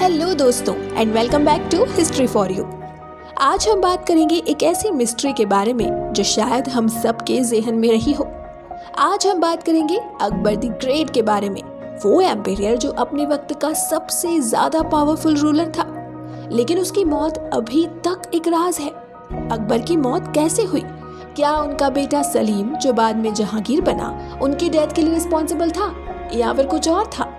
Hello दोस्तों and welcome back to history for you. आज हम बात करेंगे एक ऐसी मिस्ट्री के बारे में जो शायद हम सबके ज़हन में रही हो। आज हम बात करेंगे अकबर द ग्रेट के बारे में, वो एम्पायर जो अपने वक्त का सबसे ज्यादा पावरफुल रूलर था, लेकिन उसकी मौत अभी तक एक राज है। अकबर की मौत कैसे हुई? क्या उनका बेटा सलीम जो बाद में जहांगीर बना उनकी डेथ के लिए रिस्पॉन्सिबल था या फिर कुछ और था?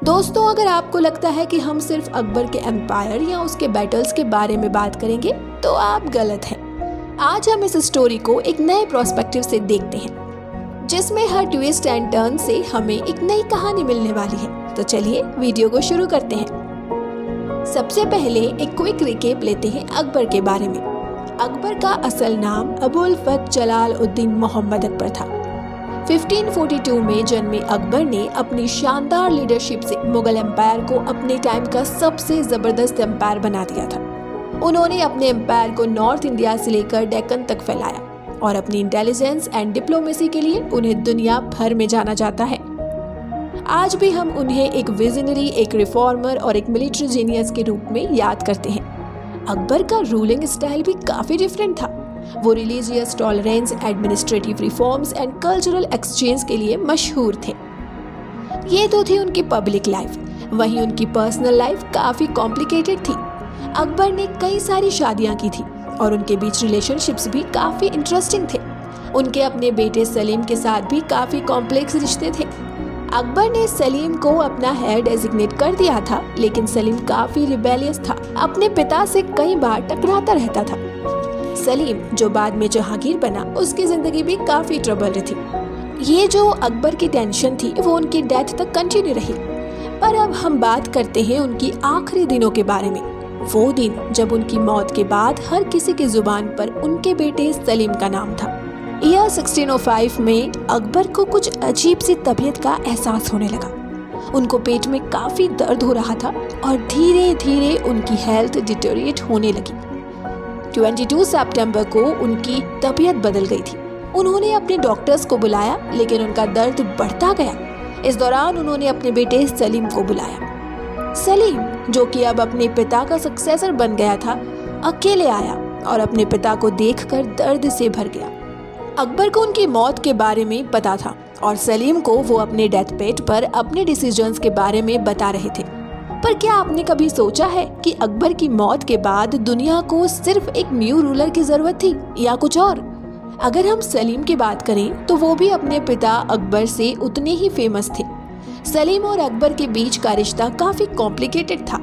दोस्तों, अगर आपको लगता है कि हम सिर्फ अकबर के एम्पायर या उसके बैटल्स के बारे में बात करेंगे तो आप गलत हैं। आज हम इस स्टोरी को एक नए प्रोस्पेक्टिव से देखते हैं, जिसमें हर ट्विस्ट एंड टर्न से हमें एक नई कहानी मिलने वाली है। तो चलिए वीडियो को शुरू करते हैं। सबसे पहले एक क्विक रिकेप लेते हैं अकबर के बारे में। अकबर का असल नाम अबुल फत जलाल उद्दीन मोहम्मद अकबर था। 1542 में जन्मे अकबर ने अपनी शानदार लीडरशिप से मुगल एम्पायर को अपने टाइम का सबसे जबरदस्त एम्पायर बना दिया था। उन्होंने अपने एम्पायर को नॉर्थ इंडिया से लेकर डेक्कन तक फैलाया और अपनी इंटेलिजेंस एंड डिप्लोमेसी के लिए उन्हें दुनिया भर में जाना जाता है। आज भी हम उन्हें एक विजनरी, एक रिफॉर्मर और एक मिलिट्री जीनियस के रूप में याद करते हैं। अकबर का रूलिंग स्टाइल भी काफी डिफरेंट था। वो religious tolerance, administrative reforms and cultural exchange के लिए मशहूर थे। ये तो थी उनकी पब्लिक लाइफ। वहीं उनकी पर्सनल लाइफ काफी कॉम्प्लिकेटेड थी। अकबर ने कई सारी शादियां की थी और उनके बीच रिलेशनशिप्स भी काफी इंटरेस्टिंग थे। उनके अपने बेटे सलीम के साथ भी काफी कॉम्प्लेक्स रिश्ते थे। अकबर ने सलीम को अपना हेयर डेजिग्नेट कर दिया था, लेकिन सलीम काफी रिबेलियस था, अपने पिता से कई बार टकराता रहता था। सलीम जो बाद में जहांगीर बना, उसकी जिंदगी भी काफी ट्रबल थी। ये जो अकबर की टेंशन थी वो उनकी डेथ तक कंटिन्यू रही। पर अब हम बात करते हैं उनकी आखिरी दिनों के बारे में। वो दिन जब उनकी मौत के बाद हर किसी की जुबान पर उनके बेटे सलीम का नाम था। ईयर 1605 में अकबर को कुछ अजीब सी तबीयत का एहसास होने लगा। उनको पेट में काफी दर्द हो रहा था और धीरे धीरे उनकी हेल्थ डिटेरिएट होने लगी। 22 सितंबर को उनकी तबीयत बदल गई थी। उन्होंने अपने डॉक्टर्स को बुलाया, लेकिन उनका दर्द बढ़ता गया। इस दौरान उन्होंने अपने बेटे सलीम को बुलाया। सलीम जो कि अब अपने पिता का सक्सेसर बन गया था, अकेले आया और अपने पिता को देखकर दर्द से भर गया। अकबर को उनकी मौत के बारे में पता था और सलीम को वो अपने डेथ बेड पर अपने डिसीजंस के बारे में बता रहे थे। पर क्या आपने कभी सोचा है कि अकबर की मौत के बाद दुनिया को सिर्फ एक न्यू रूलर की जरूरत थी या कुछ और? अगर हम सलीम की बात करें तो वो भी अपने पिता अकबर से उतने ही फेमस थे। सलीम और अकबर के बीच का रिश्ता काफी कॉम्प्लिकेटेड था।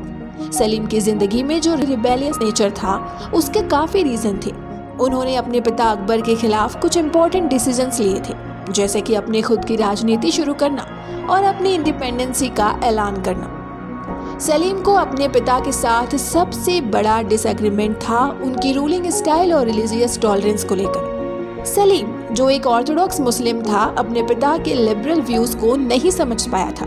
सलीम की जिंदगी में जो रिबेलियस नेचर था उसके काफी रीजन थे। उन्होंने अपने पिता अकबर के खिलाफ कुछ इम्पोर्टेंट डिसीजंस लिए थे, जैसे कि अपने खुद की राजनीति शुरू करना और अपनी इंडिपेंडेंसी का ऐलान करना। सलीम को अपने पिता के साथ सबसे बड़ा डिसएग्रीमेंट था उनकी रूलिंग स्टाइल और रिलीजियस टॉलरेंस को लेकर। सलीम जो एक ऑर्थोडॉक्स मुस्लिम था, अपने पिता के लिबरल व्यूज को नहीं समझ पाया था।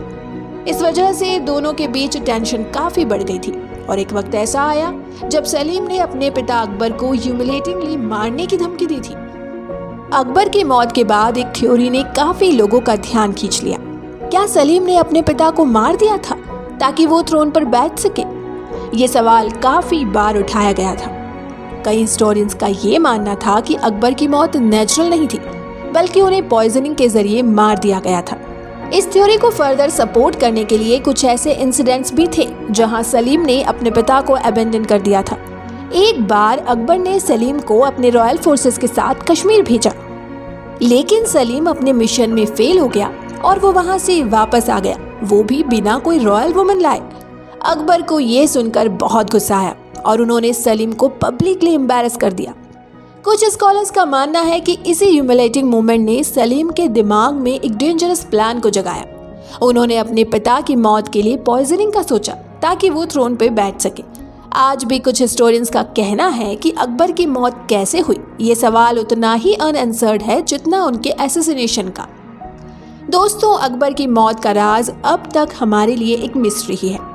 इस वजह से दोनों के बीच टेंशन काफी बढ़ गई थी और एक वक्त ऐसा आया जब सलीम ने अपने पिता अकबर को ह्यूमिलेटिंगली मारने की धमकी दी थी। अकबर की मौत के बाद एक थ्योरी ने काफी लोगों का ध्यान खींच लिया। क्या सलीम ने अपने पिता को मार दिया था ताकि वो थ्रोन पर बैठ सके? ये सवाल काफी बार उठाया गया था। कई हिस्टोरियंस का ये मानना था कि अकबर की मौत नेचुरल नहीं थी, बल्कि उन्हें पॉइजनिंग के जरिए मार दिया गया था। इस थ्योरी को फर्दर सपोर्ट करने के लिए कुछ ऐसे इंसिडेंट्स भी थे जहां सलीम ने अपने पिता को अबेंडन कर दिया था। एक बार अकबर ने सलीम को अपने रॉयल फोर्सेस के साथ कश्मीर भेजा, लेकिन सलीम अपने मिशन में फेल हो गया और वो वहां से वापस आ गया, वो भी बिना कोई रॉयल वुमन लाए। अकबर को ये सुनकर बहुत गुस्सा आया और उन्होंने सलीम को पब्लिकली एम्बैरस कर दिया। कुछ स्कॉलर्स का मानना है कि इसी ह्यूमिलेटिंग मोमेंट ने सलीम के दिमाग में एक डेंजरस प्लान को जगाया। उन्होंने अपने पिता की मौत के लिए पॉइजनिंग का सोचा ताकि वो थ्रोन पे बैठ सके। आज भी कुछ हिस्टोरियंस का कहना है कि अकबर की मौत कैसे हुई, ये सवाल उतना ही अनआंसर्ड है जितना उनके असैसिनेशन का। दोस्तों, अकबर की मौत का राज अब तक हमारे लिए एक मिस्ट्री ही है।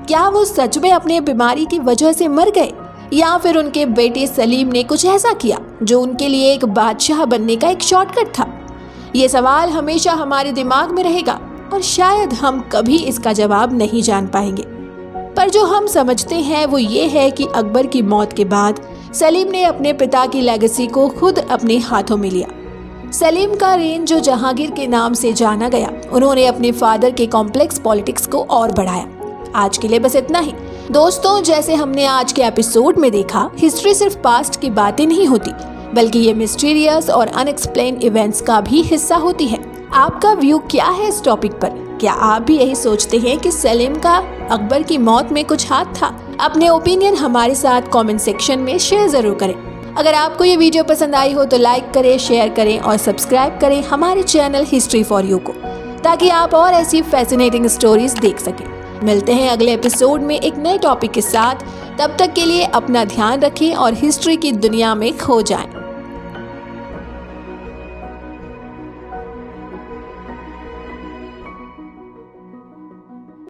क्या वो सच में अपने बीमारी की वजह से मर गए या फिर उनके बेटे सलीम ने कुछ ऐसा किया जो उनके लिए एक बादशाह बनने का एक शॉर्टकट था? ये सवाल हमेशा हमारे दिमाग में रहेगा और शायद हम कभी इसका जवाब नहीं जान पाएंगे। पर जो हम समझते हैं वो ये है कि अकबर की मौत के बाद सलीम ने अपने पिता की लेगेसी को खुद अपने हाथों में लिया। सलीम का रेंज जो जहांगीर के नाम से जाना गया, उन्होंने अपने फादर के कॉम्प्लेक्स पॉलिटिक्स को और बढ़ाया। आज के लिए बस इतना ही दोस्तों। जैसे हमने आज के एपिसोड में देखा, हिस्ट्री सिर्फ पास्ट की बातें नहीं होती, बल्कि ये मिस्टीरियस और अनएक्सप्लेन्ड इवेंट्स का भी हिस्सा होती है। आपका व्यू क्या है इस टॉपिक पर? क्या आप भी यही सोचते हैं कि सलीम का अकबर की मौत में कुछ हाथ था? अपने ओपिनियन हमारे साथ कमेंट सेक्शन में शेयर जरूर करें। अगर आपको ये वीडियो पसंद आई हो तो लाइक करें, शेयर करें और सब्सक्राइब करें हमारे चैनल हिस्ट्री फॉर यू को, ताकि आप और ऐसी फैसिनेटिंग स्टोरीज देख सकें। मिलते हैं अगले एपिसोड में एक नए टॉपिक के साथ। तब तक के लिए अपना ध्यान रखें और हिस्ट्री की दुनिया में खो जाएं।